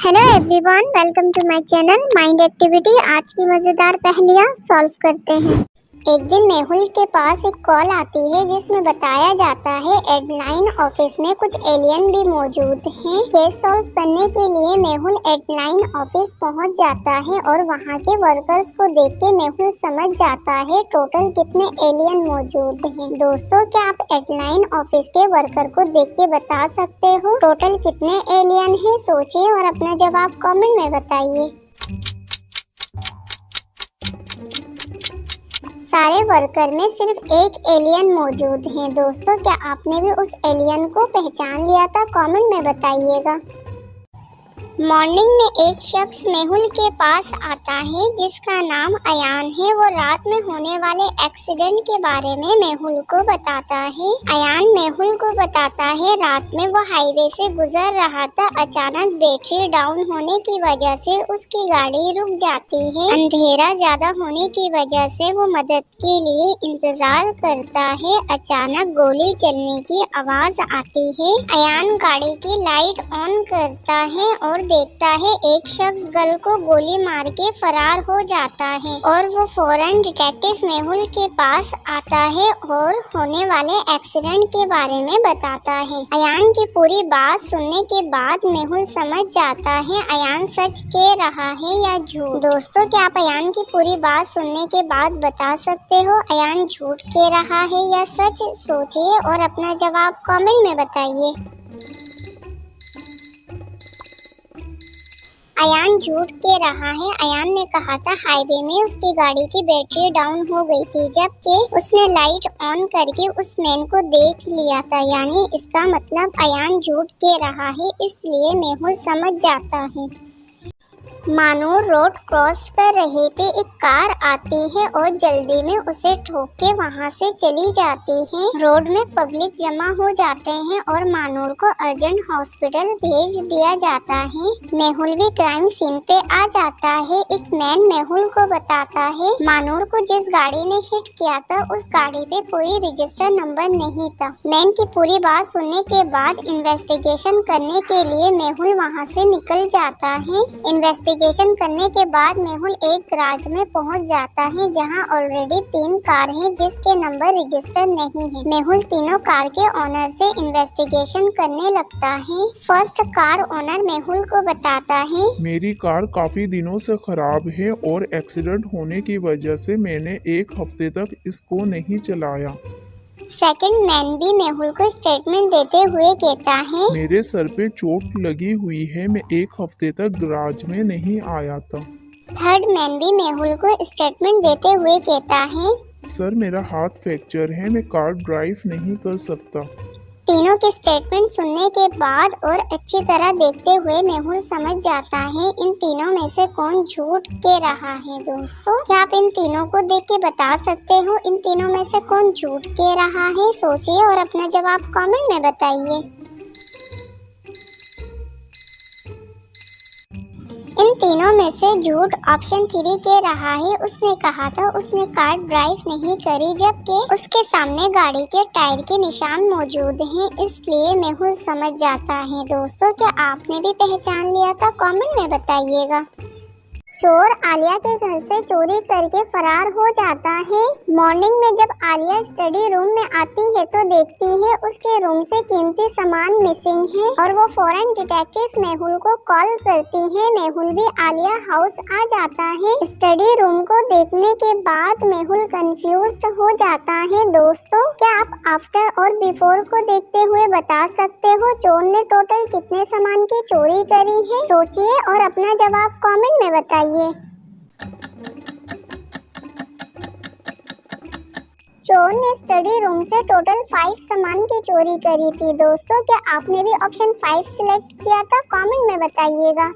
Hello everyone, welcome to my channel mind activity. आज की मज़ेदार पहेलियाँ सॉल्व करते हैं। एक दिन मेहुल के पास एक कॉल आती है जिसमें बताया जाता है एडलाइन ऑफिस में कुछ एलियन भी मौजूद हैं। केस सॉल्व करने के लिए मेहुल एडलाइन ऑफिस पहुंच जाता है और वहां के वर्कर्स को देख के मेहुल समझ जाता है टोटल कितने एलियन मौजूद हैं। दोस्तों, क्या आप एडलाइन ऑफिस के वर्कर को देख के बता सकते हो टोटल कितने एलियन हैं? सोचिए और अपना जवाब कमेंट में बताइए। सारे वर्कर में सिर्फ एक एलियन मौजूद है। दोस्तों, क्या आपने भी उस एलियन को पहचान लिया था? कमेंट में बताइएगा। मॉर्निंग में एक शख्स मेहुल के पास आता है जिसका नाम अयान है। वो रात में होने वाले एक्सीडेंट के बारे में मेहुल को बताता है। अयान मेहुल को बताता है रात में वो हाईवे से गुजर रहा था। अचानक बैटरी डाउन होने की वजह से उसकी गाड़ी रुक जाती है। अंधेरा ज्यादा होने की वजह से वो मदद के लिए इंतजार करता है। अचानक गोली चलने की आवाज आती है। अयान गाड़ी की लाइट ऑन करता है और देखता है एक शख्स गल को गोली मार के फरार हो जाता है और वो फौरन डिटेक्टिव मेहुल के पास आता है और होने वाले एक्सीडेंट के बारे में बताता है। अयान की पूरी बात सुनने के बाद मेहुल समझ जाता है अयान सच कह रहा है या झूठ। दोस्तों, क्या आप अयान की पूरी बात सुनने के बाद बता सकते हो अयान झूठ कह रहा है या सच? सोचिए और अपना जवाब कमेंट में बताइए। अयान झूठ कह रहा है। अयान ने कहा था हाईवे में उसकी गाड़ी की बैटरी डाउन हो गई थी, जबकि उसने लाइट ऑन करके उस मैन को देख लिया था। यानी इसका मतलब अयान झूठ कह रहा है, इसलिए मेहुल समझ जाता है। मानो रोड क्रॉस कर रहे थे, एक कार आती है और जल्दी में उसे ठोक के वहाँ से चली जाती है। रोड में पब्लिक जमा हो जाते हैं और मानूर को अर्जेंट हॉस्पिटल भेज दिया जाता है। मेहुल भी क्राइम सीन पे आ जाता है। एक मैन मेहुल को बताता है मानूर को जिस गाड़ी ने हिट किया था उस गाड़ी पे कोई रजिस्टर नंबर नहीं था। मैन की पूरी बात सुनने के बाद इन्वेस्टिगेशन करने के लिए मेहुल वहाँ से निकल जाता है। इन्वेस्टिगेशन करने के बाद मेहुल एक गैराज में पहुंच जाता है जहां ऑलरेडी 3 कार हैं जिसके नंबर रजिस्टर नहीं है। मेहुल तीनों कार के ओनर से इन्वेस्टिगेशन करने लगता है। फर्स्ट कार ओनर मेहुल को बताता है मेरी कार काफी दिनों से खराब है और एक्सीडेंट होने की वजह से मैंने 1 हफ्ते तक इसको नहीं चलाया। सेकंड मैन भी मेहुल को स्टेटमेंट देते हुए कहता है मेरे सर पे चोट लगी हुई है, मैं 1 हफ्ते तक गैराज में नहीं आया था। थर्ड मैन भी मेहुल को स्टेटमेंट देते हुए कहता है सर मेरा हाथ फ्रैक्चर है, मैं कार ड्राइव नहीं कर सकता। तीनों के स्टेटमेंट सुनने के बाद और अच्छी तरह देखते हुए मेहुल समझ जाता है इन तीनों में से कौन झूठ कह रहा है। दोस्तों, क्या आप इन तीनों को देख के बता सकते हो इन तीनों में से कौन झूठ कह रहा है? सोचिए और अपना जवाब कमेंट में बताइए। इन तीनों में से झूठ ऑप्शन 3 कह रहा है। उसने कहा था उसने कार ड्राइव नहीं करी, जबकि उसके सामने गाड़ी के टायर के निशान मौजूद हैं, इसलिए मेहुल समझ जाता है। दोस्तों, क्या आपने भी पहचान लिया था? कमेंट में बताइएगा। चोर आलिया के घर से चोरी करके फरार हो जाता है। मॉर्निंग में जब आलिया स्टडी रूम में आती है तो देखती है उसके रूम से कीमती सामान मिसिंग है और वो फौरन डिटेक्टिव मेहुल को कॉल करती है। मेहुल भी आलिया हाउस आ जाता है। स्टडी रूम को देखने के बाद मेहुल कंफ्यूज्ड हो जाता है। दोस्तों, क्या आप आफ्टर और बिफोर को देखते हुए बता सकते हो चोर ने टोटल कितने सामान की चोरी करी है? सोचिए और अपना जवाब कमेंट में बताइए। चोर ने स्टडी रूम से टोटल 5 सामान की चोरी करी थी। दोस्तों, क्या आपने भी ऑप्शन 5 सिलेक्ट किया था? कमेंट में बताइएगा।